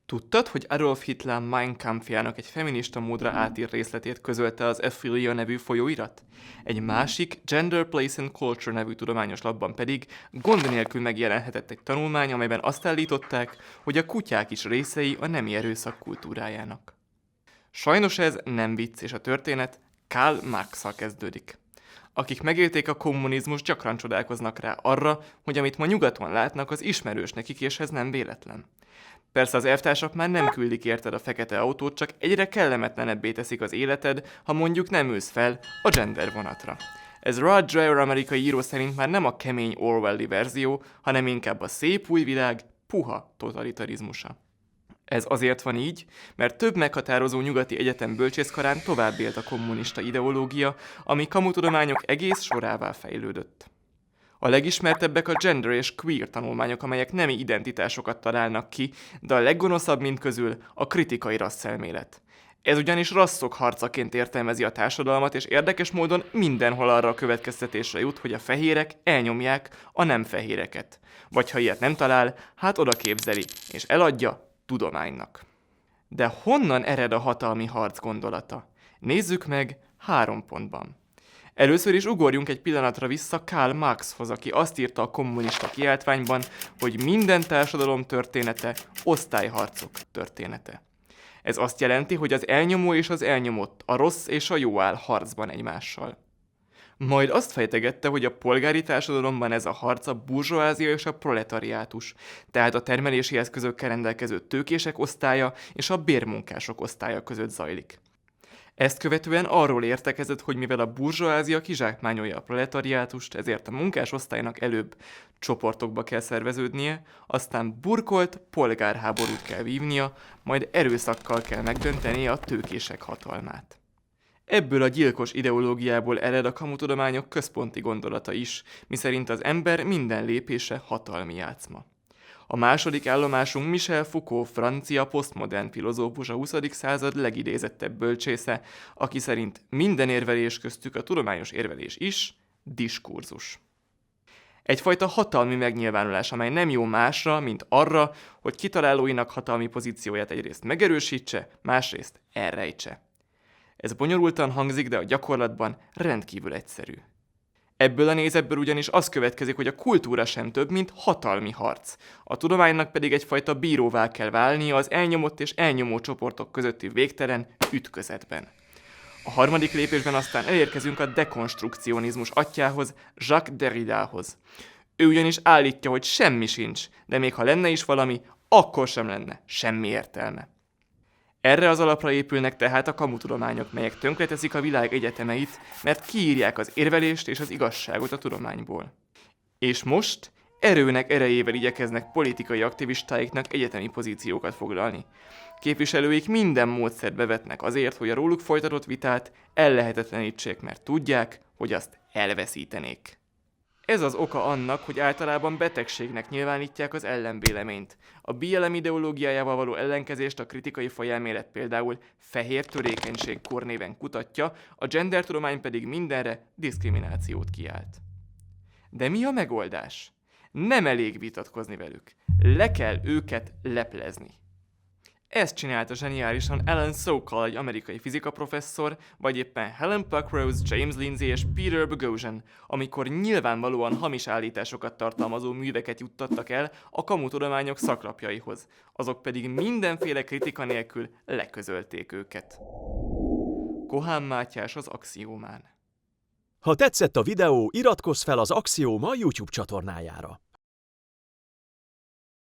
Tudtad, hogy Adolf Hitler Mein Kampfjának egy feminista módra átírt részletét közölte az Aphilia nevű folyóirat? Egy másik, Gender, Place and Culture nevű tudományos lapban pedig gond nélkül megjelenhetett egy tanulmány, amelyben azt állították, hogy a kutyák is részei a nemi erőszak kultúrájának. Sajnos ez nem vicc, és a történet Karl Marx-szal kezdődik. Akik megélték a kommunizmust, gyakran csodálkoznak rá arra, hogy amit ma nyugaton látnak, az ismerős nekik, és ez nem véletlen. Persze az elvtársak már nem küldik érted a fekete autót, csak egyre kellemetlenebbé teszik az életed, ha mondjuk nem ülsz fel a gender vonatra. Ez Rod Dreher amerikai író szerint már nem a kemény Orwelli verzió, hanem inkább a szép új világ puha totalitarizmusa. Ez azért van így, mert több meghatározó nyugati egyetem bölcsészkarán tovább élt a kommunista ideológia, ami kamutudományok egész sorává fejlődött. A legismertebbek a gender és queer tanulmányok, amelyek nemi identitásokat találnak ki, de a leggonoszabb mindközül a kritikai rasszelmélet. Ez ugyanis rasszok harcaként értelmezi a társadalmat, és érdekes módon mindenhol arra a következtetésre jut, hogy a fehérek elnyomják a nem fehéreket. Vagy ha ilyet nem talál, hát oda képzeli, és eladja tudománynak. De honnan ered a hatalmi harc gondolata? Nézzük meg 3 pontban. Először is ugorjunk egy pillanatra vissza Karl Marxhoz, aki azt írta a kommunista kiáltványban, hogy minden társadalom története osztályharcok története. Ez azt jelenti, hogy az elnyomó és az elnyomott, a rossz és a jó áll harcban egymással. Majd azt fejtegette, hogy a polgári társadalomban ez a harc a burzsóázia és a proletariátus, tehát a termelési eszközökkel rendelkező tőkések osztálya és a bérmunkások osztálya között zajlik. Ezt követően arról értekezett, hogy mivel a burzsóázia kizsákmányolja a proletariátust, ezért a munkásosztálynak előbb csoportokba kell szerveződnie, aztán burkolt polgárháborút kell vívnia, majd erőszakkal kell megdöntenie a tőkések hatalmát. Ebből a gyilkos ideológiából ered a kamutudományok központi gondolata is, miszerint az ember minden lépése hatalmi játszma. A második állomásunk Michel Foucault, francia posztmodern filozófus, a 20. század legidézettebb bölcsésze, aki szerint minden érvelés, köztük a tudományos érvelés is diskurzus. Egyfajta hatalmi megnyilvánulás, amely nem jó másra, mint arra, hogy kitalálóinak hatalmi pozícióját egyrészt megerősítse, másrészt elrejtse. Ez bonyolultan hangzik, de a gyakorlatban rendkívül egyszerű. Ebből a nézetből ugyanis az következik, hogy a kultúra sem több, mint hatalmi harc. A tudománynak pedig egyfajta bíróvá kell válnia az elnyomott és elnyomó csoportok közötti végtelen ütközetben. A harmadik lépésben aztán elérkezünk a dekonstrukcionizmus atyjához, Jacques Derridához. Ő ugyanis állítja, hogy semmi sincs, de még ha lenne is valami, akkor sem lenne semmi értelme. Erre az alapra épülnek tehát a kamutudományok, melyek tönkreteszik a világ egyetemeit, mert kiírják az érvelést és az igazságot a tudományból. És most erőnek erejével igyekeznek politikai aktivistáiknak egyetemi pozíciókat foglalni. Képviselőik minden módszert bevetnek azért, hogy a róluk folytatott vitát ellehetetlenítsék, mert tudják, hogy azt elveszítenék. Ez az oka annak, hogy általában betegségnek nyilvánítják az ellenvéleményt. A BLM ideológiájával való ellenkezést a kritikai fajelmélet például fehér törékenység kornéven kutatja, a gendertudomány pedig mindenre diszkriminációt kiált. De mi a megoldás? Nem elég vitatkozni velük. Le kell őket leplezni. Ezt csinálta zseniálisan Alan Sokal, egy amerikai fizikaprofesszor, vagy éppen Helen Pluckrose, James Lindsay és Peter Boghossian, amikor nyilvánvalóan hamis állításokat tartalmazó műveket juttattak el a kamutudományok szaklapjaihoz, azok pedig mindenféle kritika nélkül leközölték őket. Kohán Mátyás az Axiómán. Ha tetszett a videó, iratkozz fel az Axioma YouTube csatornájára.